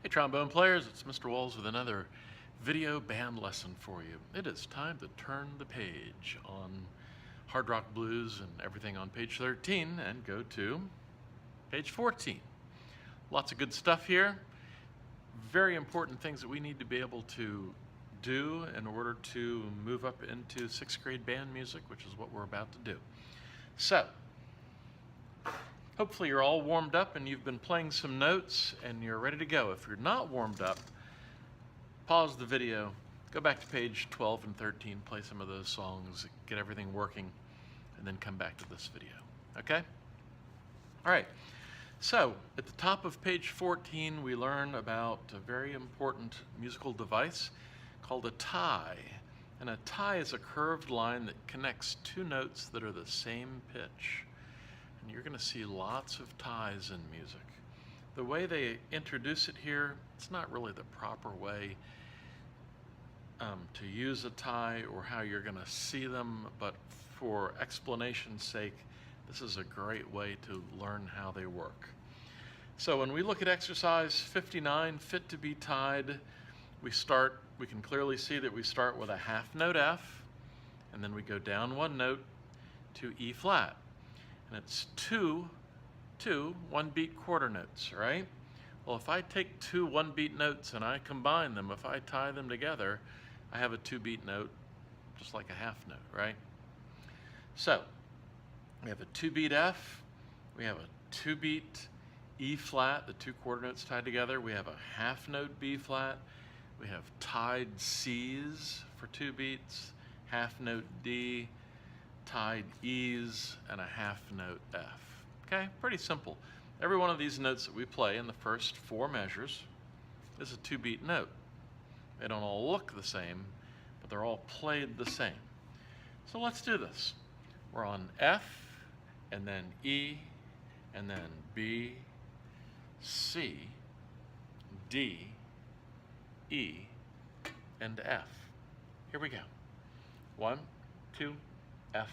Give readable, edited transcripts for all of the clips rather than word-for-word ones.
Hey trombone players, it's Mr. Walls with another video band lesson for you. It is time to turn the page on Hard Rock Blues and everything on page 13 and go to page 14. Lots of good stuff here. Very important things that we need to be able to do in order to move up into 6th grade band music, which is what we're about to do. So, hopefully you're all warmed up and you've been playing some notes and you're ready to go. If you're not warmed up, pause the video, go back to page 12 and 13, play some of those songs, get everything working, and then come back to this video, okay? All right, so at the top of page 14, we learn about a very important musical device called a tie. And a tie is a curved line that connects two notes that are the same pitch. And you're going to see lots of ties in music. The way they introduce it here, it's not really the proper way to use a tie or how you're going to see them, but for explanation's sake, this is a great way to learn how they work. So when we look at exercise 59, fit to be tied, we can clearly see that we start with a half note F, and then we go down one note to E flat. And it's two 1-beat quarter notes, right? Well, if I take two 1-beat notes and I combine them, if I tie them together, I have a 2-beat note, just like a half note, right? So, we have a 2-beat F, we have a 2-beat E flat, the two quarter notes tied together, we have a half note B flat, we have tied C's for 2 beats, half note D, tied E's, and a half note F. Okay, pretty simple. Every one of these notes that we play in the first 4 measures is a 2-beat note. They don't all look the same, but they're all played the same. So let's do this. We're on F, and then E, and then B, C, D, E, and F. Here we go. 1, 2, F,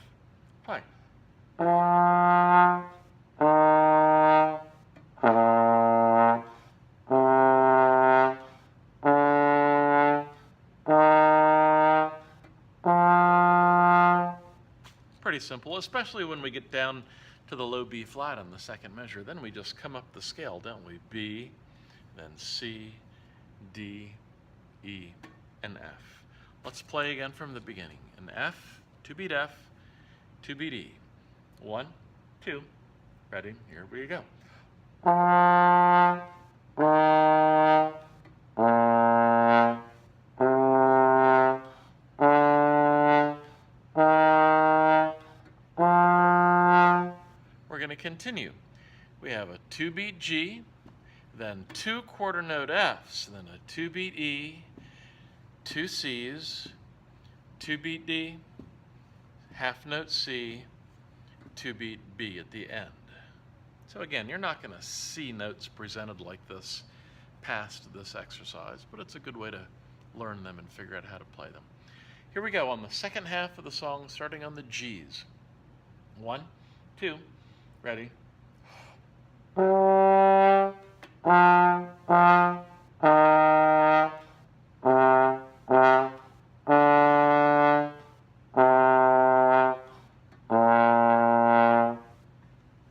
play. Pretty simple, especially when we get down to the low B flat on the second measure. Then we just come up the scale, don't we? B, then C, D, E, and F. Let's play again from the beginning. An F, 2-beat F, 2-beat E. 1, 2, ready, here we go. We're going to continue. We have a 2-beat G, then 2 quarter note Fs, then a 2-beat E, 2 Cs, 2-beat D, half note C, 2-beat B at the end. So again, you're not going to see notes presented like this past this exercise, but it's a good way to learn them and figure out how to play them. Here we go on the second half of the song, starting on the Gs. 1, 2, ready.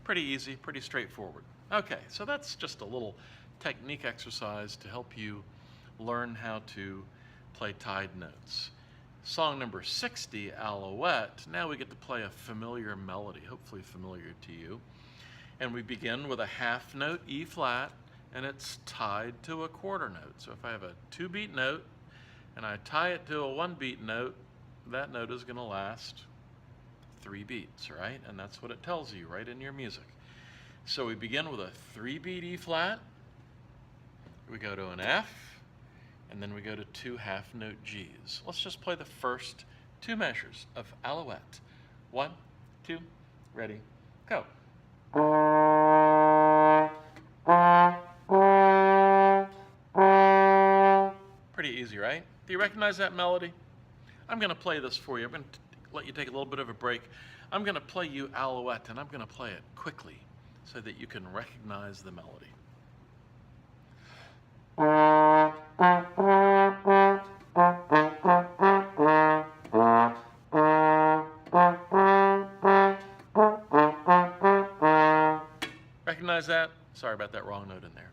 Pretty easy, pretty straightforward. Okay, so that's just a little technique exercise to help you learn how to play tied notes. Song number 60, Alouette, now we get to play a familiar melody, hopefully familiar to you. And we begin with a half note E flat, and it's tied to a quarter note. So if I have a 2-beat note, and I tie it to a 1-beat note, that note is going to last 3 beats, right? And that's what it tells you right in your music. So we begin with a 3-beat E flat, we go to an F, and then we go to 2 half note Gs. Let's just play the first 2 measures of Alouette. 1, 2, ready, go. Pretty easy, right? Do you recognize that melody? I'm going to play this for you. I'm going to let you take a little bit of a break. I'm going to play you Alouette, and I'm going to play it quickly so that you can recognize the melody. Sorry about that wrong note in there.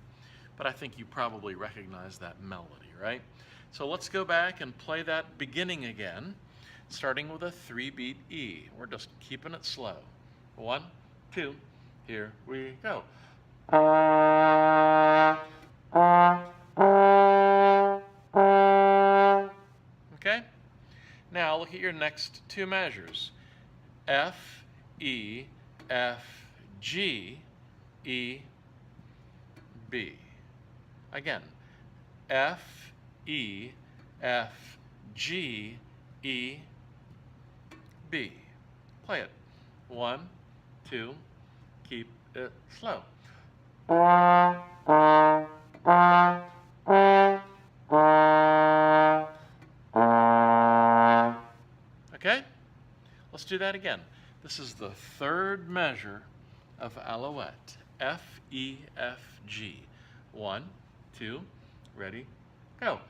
But I think you probably recognize that melody, right? So let's go back and play that beginning again, starting with a 3-beat E. We're just keeping it slow. 1, 2, here we go. Okay? Now look at your next two measures. F, E, F, G, E, B. Again, F, E, F, G, E, B. Play it. 1, 2, keep it slow. Okay? Let's do that again. This is the third measure of Alouette. F, E, F, G. 1, 2, ready, go.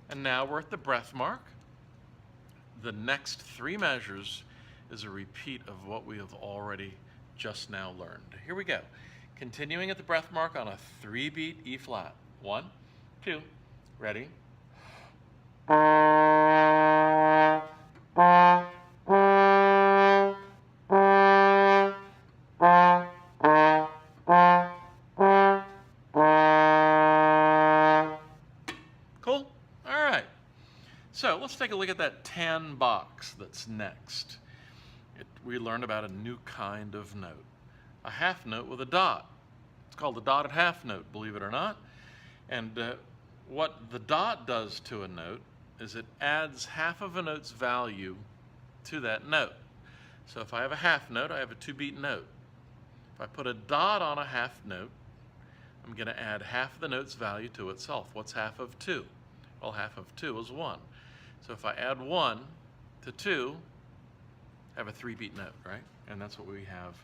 And now we're at the breath mark. The next three measures is a repeat of what we have already just now learned. Here we go. Continuing at the breath mark on a 3-beat E flat. 1, 2, ready. Cool? All right. So let's take a look at that tan box that's next. We learned about a new kind of note, a half note with a dot. It's called the dotted half note, believe it or not. And what the dot does to a note is it adds half of a note's value to that note. So if I have a half note, I have a 2-beat note. If I put a dot on a half note, I'm going to add half of the note's value to itself. What's half of 2? Well, half of 2 is 1. So if I add 1 to 2, I have a 3-beat note, right? And that's what we have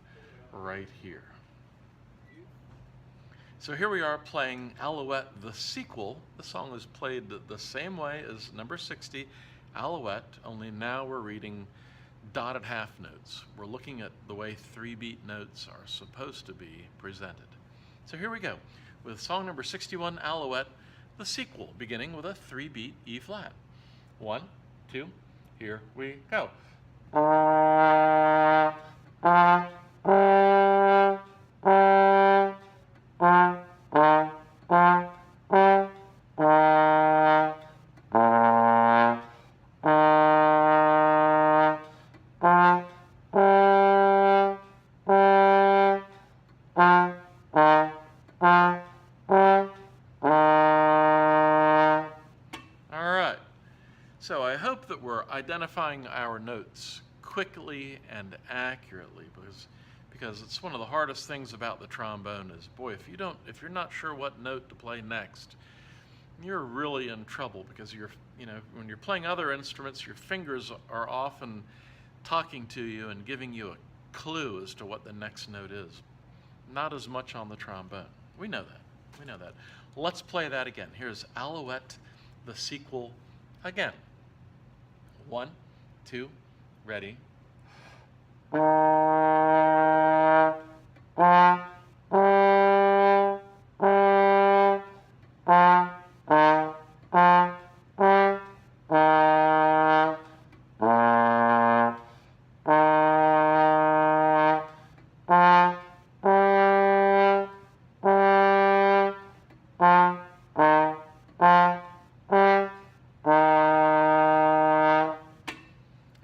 right here. So here we are playing Alouette, the sequel. The song is played the same way as number 60, Alouette, only now we're reading dotted half notes. We're looking at the way 3-beat notes are supposed to be presented. So here we go with song number 61, Alouette, the sequel, beginning with a 3-beat E flat. 1, 2, here we go. So I hope that we're identifying our notes quickly and accurately, because it's one of the hardest things about the trombone is, boy, if you're not sure what note to play next, you're really in trouble, because when you're playing other instruments, your fingers are often talking to you and giving you a clue as to what the next note is. Not as much on the trombone. We know that. We know that. Let's play that again. Here's Alouette, the sequel, again. 1, 2, ready.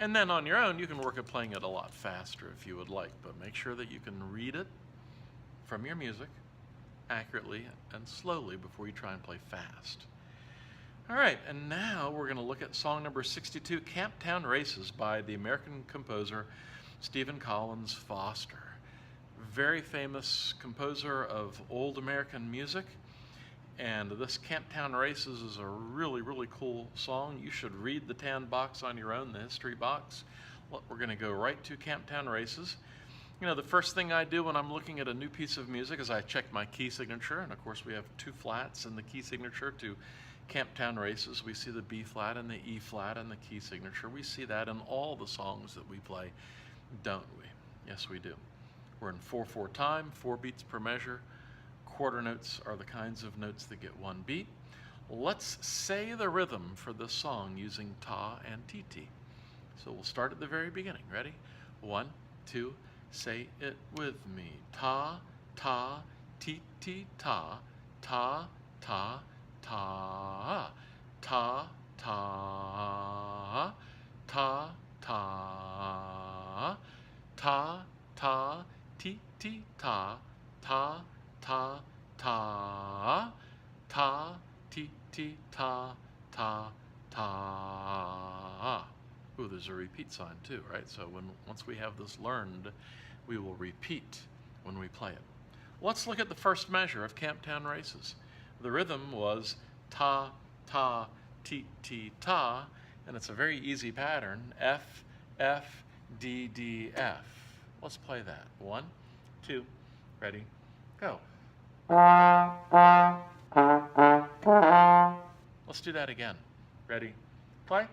And then on your own, you can work at playing it a lot faster if you would like, but make sure that you can read it from your music accurately and slowly before you try and play fast. All right, and now we're going to look at song number 62, Camptown Races, by the American composer Stephen Collins Foster. Very famous composer of old American music. And this Camptown Races is a really, really cool song. You should read the tan box on your own, the history box. Well, we're going to go right to Camptown Races. You know, the first thing I do when I'm looking at a new piece of music is I check my key signature. And of course, we have 2 flats in the key signature to Camptown Races, we see the B flat and the E flat and the key signature. We see that in all the songs that we play, don't we? Yes, we do. We're in 4/4 time, 4 beats per measure. Quarter notes are the kinds of notes that get 1 beat. Let's say the rhythm for this song using ta and tt. So we'll start at the very beginning. Ready? 1, 2, say it with me. Ta, ta, ti, ti, ta, ta, ta, ta, ta, ta, ta, ta, ta, ta, ti, ti, ta, ta, ta, ta, ta, ti, ti, ta, ta, ta. Ooh, there's a repeat sign too, right? So once we have this learned, we will repeat when we play it. Let's look at the first measure of Camptown Races. The rhythm was ta, ta, ti, ti, ta, and it's a very easy pattern, F, F, D, D, F. Let's play that. 1, 2, ready, go. Let's do that again. Ready, play.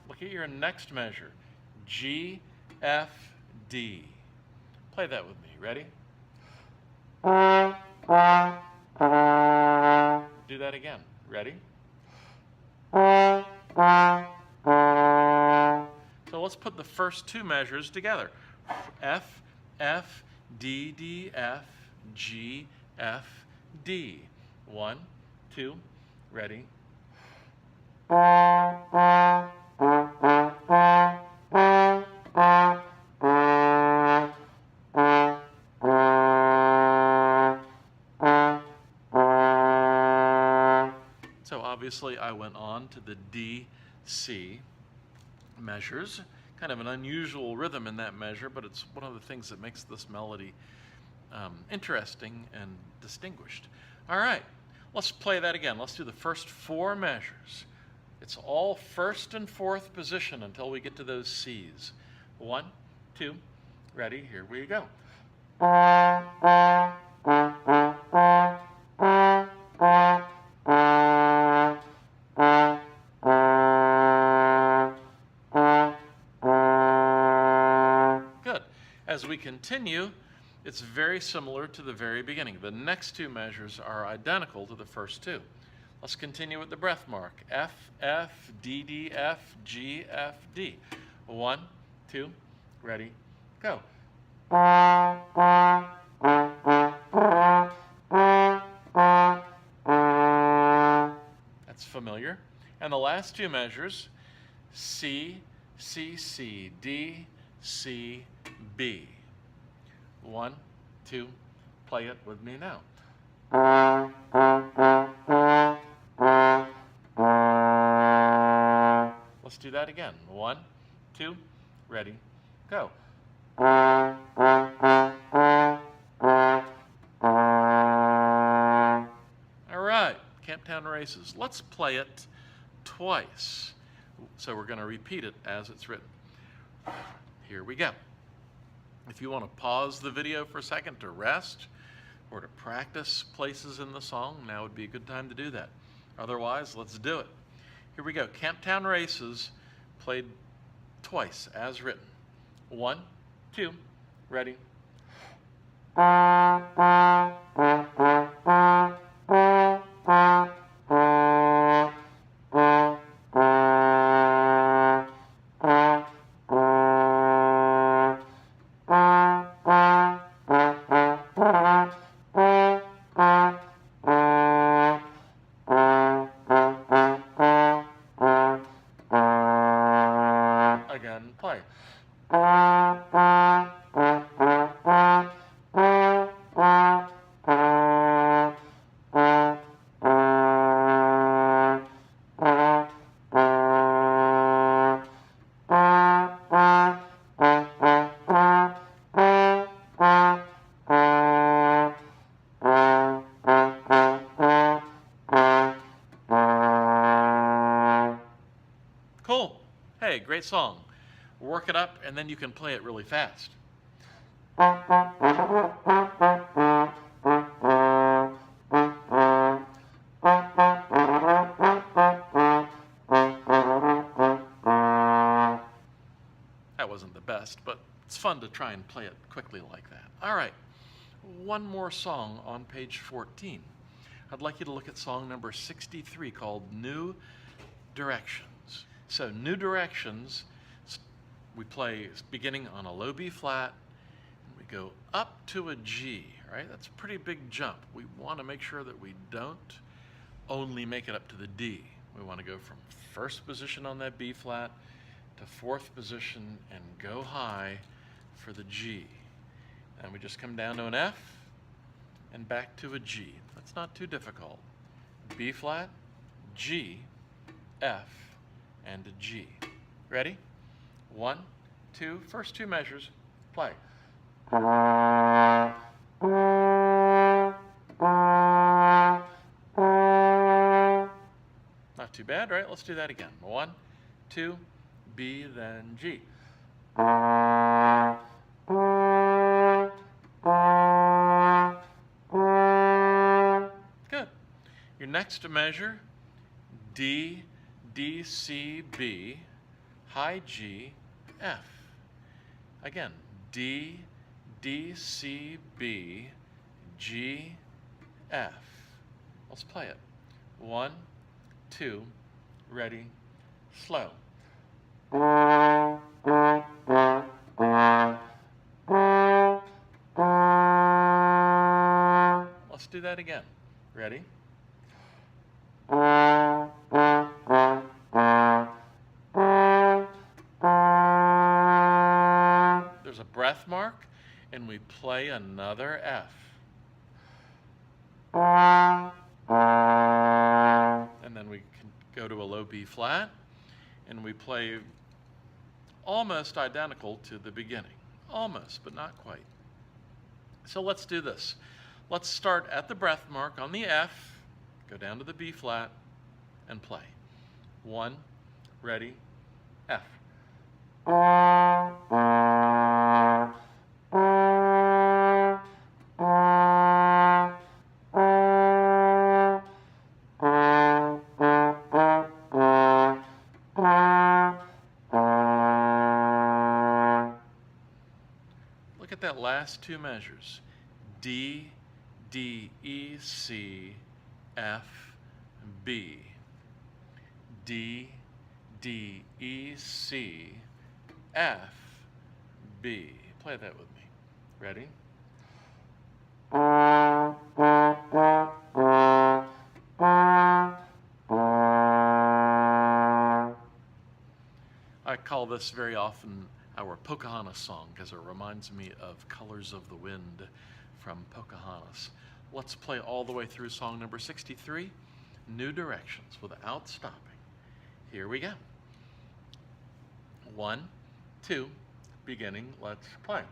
Look at your next measure, G, F, D. Play that with me. Ready? Do that again. Ready? So let's put the first 2 measures together. F, F, D, D, F, G, F, D. 1, 2, ready? So obviously I went on to the D, C measures. Kind of an unusual rhythm in that measure, but it's one of the things that makes this melody interesting and distinguished. All right, let's play that again. Let's do the first 4 measures. It's all 1st and 4th position until we get to those C's. 1, 2, ready, here we go. Good. As we continue, it's very similar to the very beginning. The next 2 measures are identical to the first 2. Let's continue with the breath mark. F, F, D, D, F, G, F, D. 1, 2, ready, go. That's familiar. And the last 2 measures, C, C, C, D, C, B. 1, 2, play it with me now. Let's do that again. 1, 2, ready, go. All right, Camptown Races. Let's play it twice. So we're going to repeat it as it's written. Here we go. If you want to pause the video for a second to rest or to practice places in the song, now would be a good time to do that. Otherwise, let's do it. Here we go. Camptown Races, played twice as written. 1, 2, ready. Again, play. Cool. Hey, great song. Work it up, and then you can play it really fast. wasn't the best, but it's fun to try and play it quickly like that. All right, one more song on page 14. I'd like you to look at song number 63 called New Directions. So New Directions, we play beginning on a low B flat, and we go up to a G, right? That's a pretty big jump. We want to make sure that we don't only make it up to the D. We want to go from first position on that B flat to fourth position and go high for the G. And we just come down to an F and back to a G. That's not too difficult. B flat, G, F, and a G. Ready? 1, 2, first two measures, play. Not too bad, right? Let's do that again. 1, 2, B, then G. Good. Your next measure, D, D, C, B, high G, F. Again, D, D, C, B, G, F. Let's play it. 1, 2, ready, slow. Let's do that again. Ready? There's a breath mark, and we play another F. And then we can go to a low B flat, and we play almost identical to the beginning. Almost, but not quite. So let's do this. Let's start at the breath mark on the F, go down to the B flat, and play. 1, ready, F. Look at that last two measures. D, D, E, C, F, B. D, D, E, C, F, B. Play that with me. Ready? I call this very often our Pocahontas song because it reminds me of Colors of the Wind from Pocahontas. Let's play all the way through song number 63, New Directions, without stopping. Here we go. 1, 2, beginning, let's play.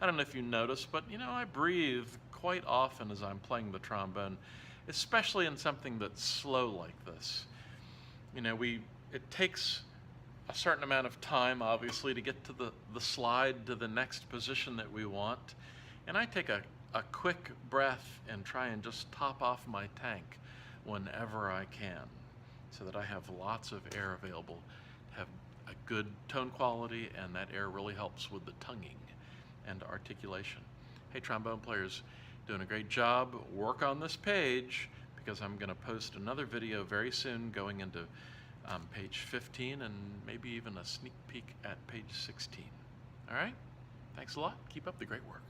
I don't know if you noticed, but you know, I breathe quite often as I'm playing the trombone, especially in something that's slow like this. You know, it takes a certain amount of time, obviously, to get to the slide to the next position that we want. And I take a quick breath and try and just top off my tank whenever I can, so that I have lots of air available to have a good tone quality, and that air really helps with the tonguing and articulation. Hey, trombone players, doing a great job. Work on this page, because I'm going to post another video very soon going into page 15 and maybe even a sneak peek at page 16. All right? Thanks a lot. Keep up the great work.